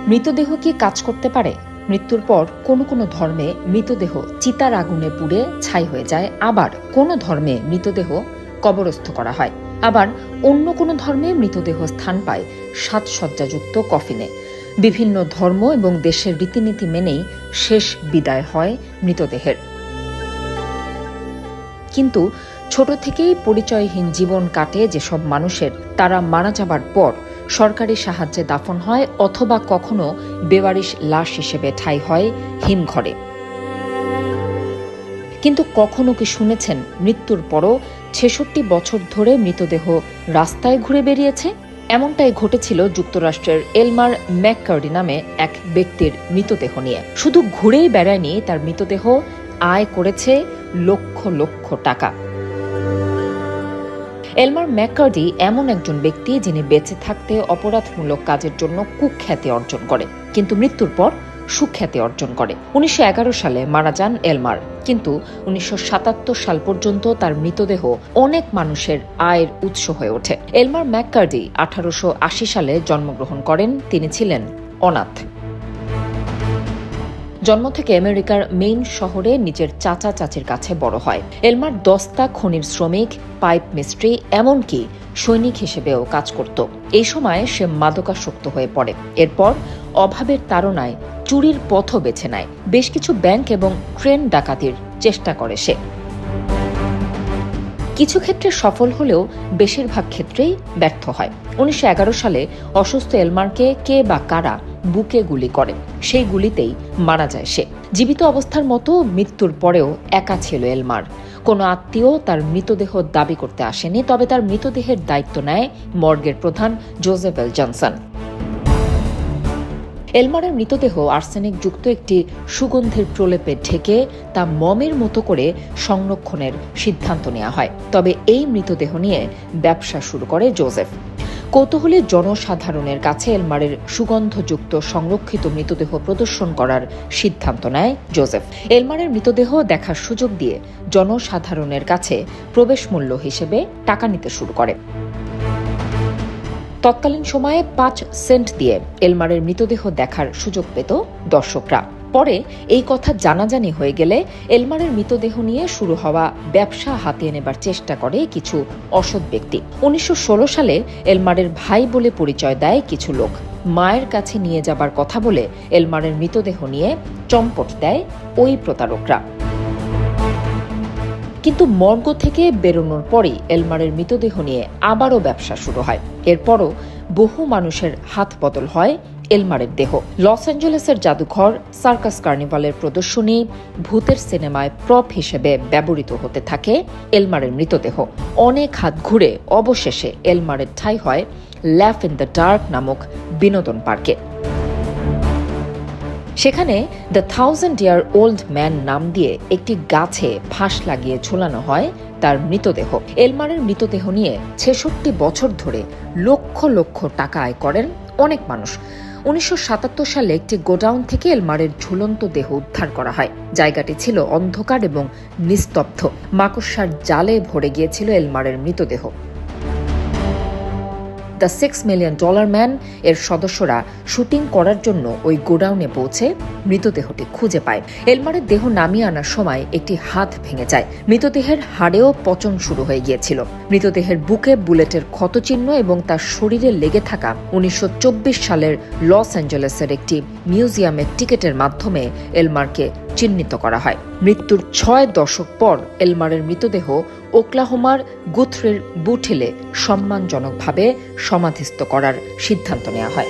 মৃতদেহ কি কাজ করতে পারে? মৃত্যুর পর কোনো কোনো ধর্মে মৃতদেহ চিতার আগুনে পুড়ে ছাই হয়ে যায়, আবার কোনো ধর্মে মৃতদেহ কবরস্থ করা হয়, আবার অন্য কোনো ধর্মে মৃতদেহ স্থান পায় সাজসজ্জাযুক্ত কফিনে। বিভিন্ন ধর্ম এবং দেশের রীতিনীতি মেনেই শেষ বিদায় হয় মৃতদেহের। কিন্তু ছোট থেকেই পরিচয়হীন জীবন কাটে যেসব মানুষের, তারা মারা যাবার পর সরকারি সাহায্যে দাফন হয় অথবা কখনো বেওয়ারিশ লাশ হিসেবে ঠাঁই হয় হিমঘরে। কিন্তু কখনো কি শুনেছেন মৃত্যুর পরও ৬৬ বছর ধরে মৃতদেহ রাস্তায় ঘুরে বেরিয়েছে? এমনটাই ঘটেছিল যুক্তরাষ্ট্রের এলমার ম্যাককার্ডি নামে এক ব্যক্তির মৃতদেহ নিয়ে। শুধু ঘুরেই বেড়ায়নি, তার মৃতদেহ আয় করেছে লক্ষ লক্ষ টাকা। এলমার ম্যাককার্ডি এমন একজন ব্যক্তি যিনি বেঁচে থাকতে অপরাধমূলক কাজের জন্য কুখ্যাতি অর্জন করে, কিন্তু মৃত্যুর পর সুখ্যাতি অর্জন করে। ১৯১১ সালে মারা যান এলমার, কিন্তু ১৯৭৭ সাল পর্যন্ত তার মৃতদেহ অনেক মানুষের আয়ের উৎস হয়ে ওঠে। এলমার ম্যাককার্ডি ১৮৮০ সালে জন্মগ্রহণ করেন। তিনি ছিলেন অনাথ। জন্ম থেকে আমেরিকার মেইন শহরে নিজের চাচা চাচির কাছে বড় হয়। এলমার দস্তা খনির শ্রমিক, পাইপ মিস্ত্রি, এমনকি সৈনিক হিসেবেও কাজ করত। এই সময় সে মাদকাসক্ত হয়ে পড়ে। এরপর অভাবের তাড়নায় চুরির পথও বেছে নেয়। বেশ কিছু ব্যাংক এবং ট্রেন ডাকাতির চেষ্টা করে সে। কিছু ক্ষেত্রে সফল হলেও বেশিরভাগ ক্ষেত্রেই ব্যর্থ হয়। ১৯১১ সালে অসুস্থ এলমারকে কে বা কারা বুকে গুলি করে, সেই গুলিতেই মারা যায় সে। জীবিত অবস্থার মতো মৃত্যুর পরেও একা ছিল এলমার। কোনো আত্মীয় তার মৃতদেহ দাবি করতে আসেনি, তবে তার মৃতদেহের দায়িত্ব নেয় মর্গের প্রধান জোসেফ এল জনসন। এলমারের মৃতদেহ আর্সেনিক যুক্ত একটি সুগন্ধের প্রলেপে ঢেকে তা মমের মতো করে সংরক্ষণের সিদ্ধান্ত নেওয়া হয়। তবে এই মৃতদেহ নিয়ে ব্যবসা শুরু করে জোসেফ। কৌতূহলী জনসাধারণের কাছে এলমারের সুগন্ধযুক্ত সংরক্ষিত মৃতদেহ প্রদর্শন করার সিদ্ধান্ত নেয় জোসেফ। এলমারের মৃতদেহ দেখার সুযোগ দিয়ে জনসাধারণের কাছে প্রবেশ মূল্য হিসেবে টাকা নিতে শুরু করে। তৎকালীন সময়ে ৫ সেন্ট দিয়ে এলমারের মৃতদেহ দেখার সুযোগ পেত দর্শকরা। পরে এই কথা জানাজানি হয়ে গেলে এলমারের মৃতদেহ নিয়ে শুরু হওয়া ব্যবসা হাতিয়ে নেবার চেষ্টা করে কিছু অসৎ ব্যক্তি। ১৯১৬ সালে এলমারের ভাই বলে পরিচয় দেয় কিছু লোক। মায়ের কাছে নিয়ে যাবার কথা বলে এলমারের মৃতদেহ নিয়ে চম্পট দেয় ওই প্রতারকরা। কিন্তু মর্গ থেকে বেরোনোর পরই এলমারের মৃতদেহ নিয়ে আবারও ব্যবসা শুরু হয়। এরপরও বহু মানুষের হাত বদল হয় এলমারের দেহ। লস অ্যাঞ্জেলেসের জাদুঘর, সার্কাস কার্নিভালের প্রদর্শনী, ভূতের সিনেমায় প্রপ হিসেবে ব্যবহৃত হতে থাকে এলমারের মৃতদেহ। অনেক হাত ঘুরে অবশেষে এলমারের ঠাঁই হয় ল্যাফ ইন দ্য ডার্ক নামক বিনোদন পার্কে। সেখানে দ্য 1000-year-old ম্যান নাম দিয়ে একটি গাছে ফাঁস লাগিয়ে ঝোলানো হয় তার মৃতদেহ। এলমারের মৃতদেহ নিয়ে ৬৬ বছর ধরে লক্ষ লক্ষ টাকা আয় করেন অনেক মানুষ। ১৯৭৭ সালে একটি গোডাউন থেকে এলমারের ঝুলন্ত দেহ উদ্ধার করা হয়। জায়গাটি ছিল অন্ধকার এবং নিস্তব্ধ। মাকড়সার জালে ভরে গিয়েছিল এলমারের মৃতদেহ। দ্য $6 মিলিয়ন ম্যান এর সদস্যরা শুটিং করার জন্য ওই গোডাউনে পৌঁছে মৃতদেহটি খুঁজে পায়। এলমারের দেহ নামিয়ে আনার সময় একটি হাত ভেঙে যায়। মৃতদেহের হাড়েও পচন শুরু হয়ে গিয়েছিল। মৃতদেহের বুকে বুলেটের ক্ষতচিহ্ন এবং তার শরীরে লেগে থাকা ১৯২৪ সালের লস অ্যাঞ্জেলেসের একটি মিউজিয়ামের টিকিটের মাধ্যমে এলমারকে চিহ্নিত করা হয়। মৃত্যুর ৬ দশক পর এলমারের মৃতদেহ ওকলাহোমার গুথরির বুট হিলে সম্মানজনকভাবে সমাধিস্থ করার সিদ্ধান্ত নেওয়া হয়।